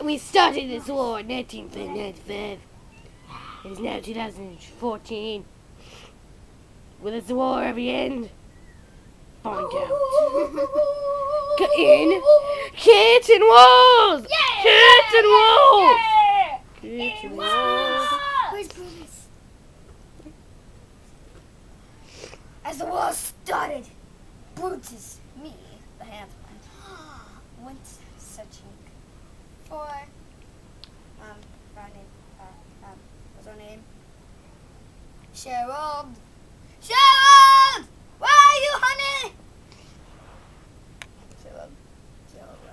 We started this war in 1995. It is now 2014. Will this war ever end? Find out. In Kitten Wars! Kitten Wars! Kitten Wars! Where's Brutus? As the war started, Brutus, me, the handsman, went searching for, what's her name? Cheryl! Cheryl! Where are you, honey? Cheryl.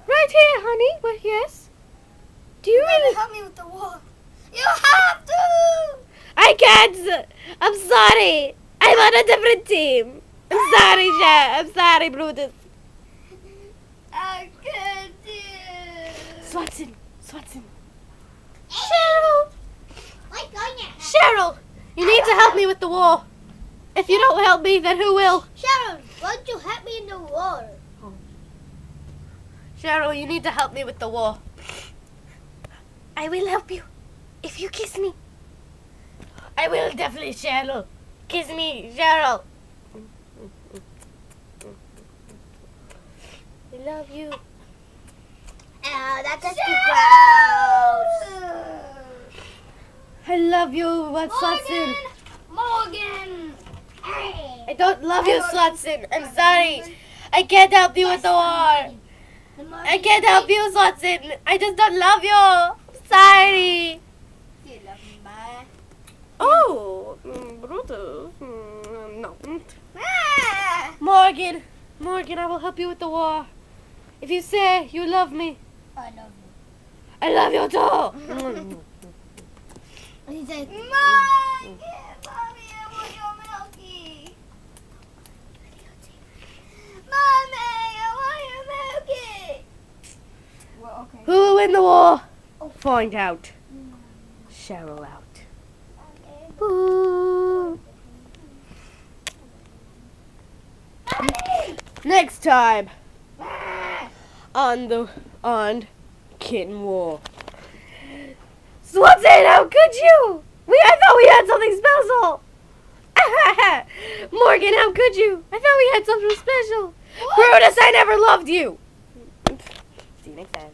Right here, honey. Well, yes. Do you really help me with the war? You have to! I can't. I'm sorry. I'm on a different team. I'm sorry, I'm sorry, Brutus. I can't do it. Swatson. Cheryl, you need to help me with the war. If you don't help me, then who will? Cheryl, why don't you help me in the war? Cheryl, you need to help me with the war. I will help you if you kiss me. I will definitely, Cheryl. Kiss me, Cheryl. I love you. Oh, that's just gross. I love you, Slutson. Morgan. Hey. I don't love you, Slutson. I'm sorry. I can't help you with the war. I can't help you, Slutson. I just don't love you. I'm sorry. You love me, Ma. Oh, Brutus. No. Ah. Morgan, I will help you with the war. If you say you love me, I love you. I love you too. He's like, Mommy, I want your milky. Mommy, I want your milky. Well, okay. Who will win the war? Find out. Cheryl out. Boo. Next time on Kitten War. Swatson, how could you? I thought we had something special. Morgan, how could you? I thought we had something special. What? Brutus, I never loved you. See you next time.